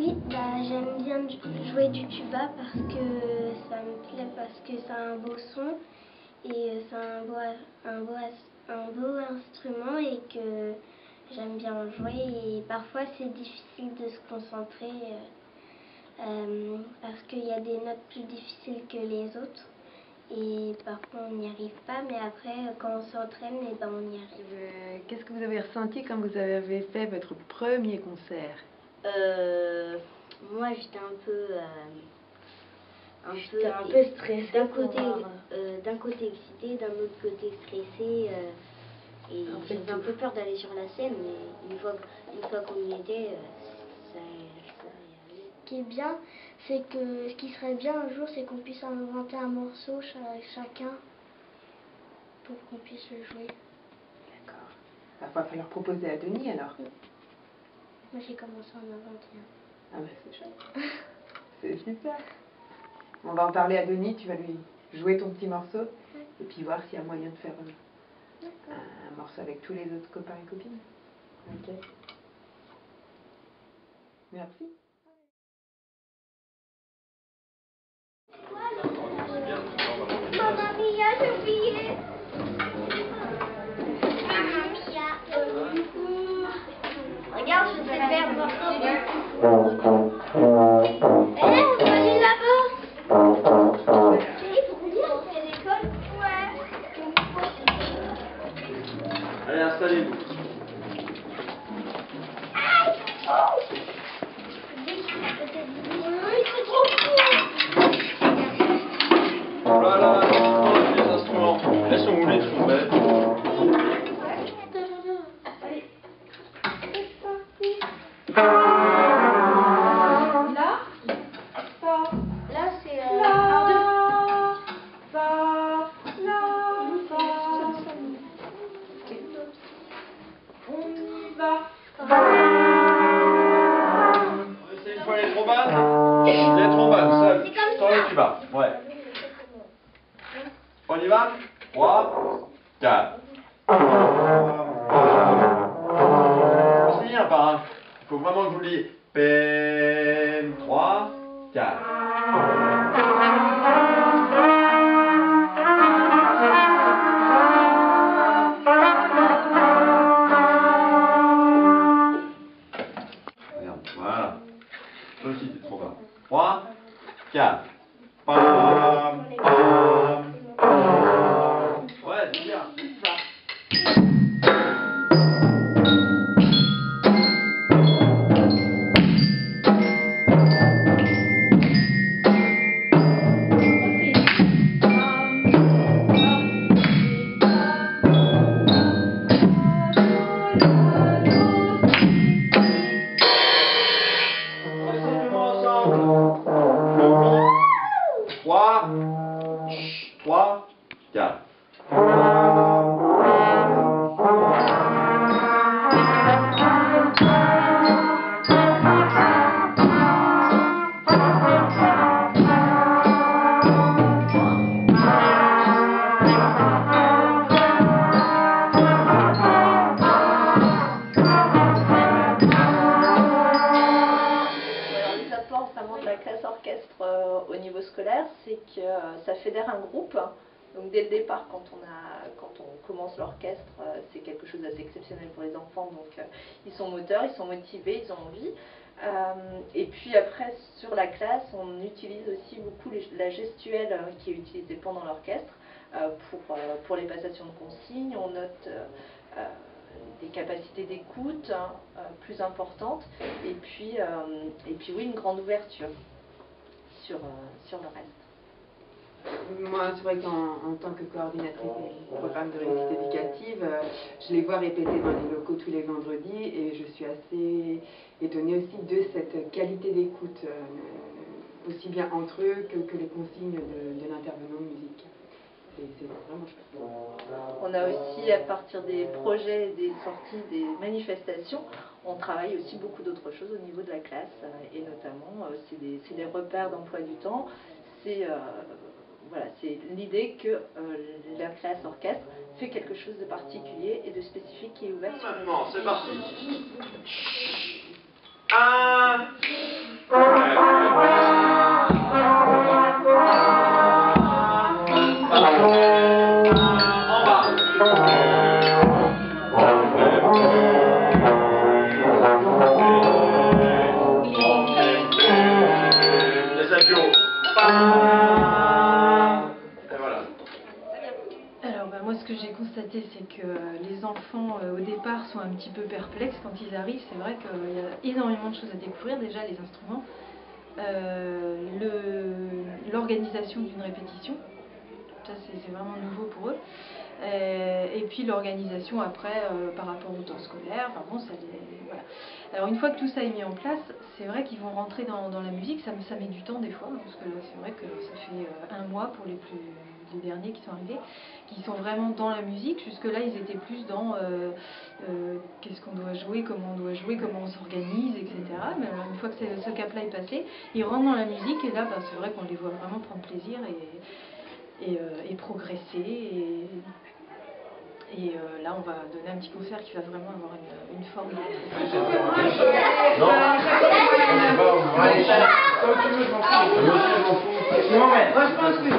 Oui, j'aime bien jouer du tuba parce que ça me plaît, parce que c'est un beau son et c'est un beau instrument et que j'aime bien en jouer. Et parfois c'est difficile de se concentrer parce qu'il y a des notes plus difficiles que les autres. Et parfois on n'y arrive pas, mais après quand on s'entraîne, on y arrive. Qu'est-ce que vous avez ressenti quand vous avez fait votre premier concert? Moi j'étais un peu stressée. D'un côté excitée, d'un autre côté stressée. Et j'avais un peu peur d'aller sur la scène, mais une fois qu'on y était, ça allait. Ce qui est bien, c'est que ce qui serait bien un jour, c'est qu'on puisse inventer un morceau chacun pour qu'on puisse le jouer. D'accord. Il va falloir proposer à Denis alors. Moi j'ai commencé à en inventer un. Ah bah c'est chouette. C'est super. On va en parler à Denis, tu vas lui jouer ton petit morceau et puis voir s'il y a moyen de faire un morceau avec tous les autres copains et copines. Ok. Merci. Mamma mia, j'ai oublié. Mamma mia. Regarde, je sais faire un morceau. On peut aller là-bas. Il faut qu'on dise qu'il y a l'école. Ouais. Allez, installez-vous. Voilà, les instruments. Elles sont où les trompettes? Là, c'est On y va. On essaie une fois les trombanes. Les trombanes, ça, dans le tuba. Ouais. On y va? 3, 4. On s'y vient pas, hein. Il faut vraiment que vous liez. Peine, 3, 4. Voilà. Toi aussi, t'es trop bas. 3, 4. Pam, pam, pam. Ouais, c'est bien. Trois, 3, 4. Les apports vraiment de la classe orchestre au niveau scolaire, c'est que ça fédère un groupe. Donc dès le départ, quand on commence l'orchestre, c'est quelque chose d'assez exceptionnel pour les enfants. Donc ils sont moteurs, ils sont motivés, ils ont envie. Et puis après, sur la classe, on utilise aussi beaucoup la gestuelle qui est utilisée pendant l'orchestre pour les passations de consignes. On note des capacités d'écoute plus importantes et puis oui, une grande ouverture sur le reste. Moi, c'est vrai qu'en tant que coordinatrice des programmes de réussite éducative, je les vois répéter dans les locaux tous les vendredis et je suis assez étonnée aussi de cette qualité d'écoute, aussi bien entre eux que les consignes de l'intervenant musical. C'est vraiment chouette. On a aussi, à partir des projets, des sorties, des manifestations, on travaille aussi beaucoup d'autres choses au niveau de la classe et notamment, c'est des repères d'emploi du temps. Voilà, c'est l'idée que la classe orchestre fait quelque chose de particulier et de spécifique qui est ouvert sur le... Maintenant, c'est parti. 1, réalité, c'est que les enfants, au départ, sont un petit peu perplexes quand ils arrivent. C'est vrai qu'il y a énormément de choses à découvrir, déjà les instruments, l'organisation d'une répétition, ça c'est vraiment nouveau pour eux. Et puis l'organisation après par rapport au temps scolaire, enfin bon, voilà. Alors une fois que tout ça est mis en place, c'est vrai qu'ils vont rentrer dans la musique, ça met du temps des fois, hein, parce que là c'est vrai que ça fait 1 mois pour les derniers qui sont arrivés, qui sont vraiment dans la musique. Jusque-là ils étaient plus dans qu'est-ce qu'on doit jouer, comment on s'organise, etc. Mais alors, une fois que ce cap-là est passé, ils rentrent dans la musique et là c'est vrai qu'on les voit vraiment prendre plaisir et progresser. Et là, on va donner un petit concert qui va vraiment avoir une forme. Non, moi je pense que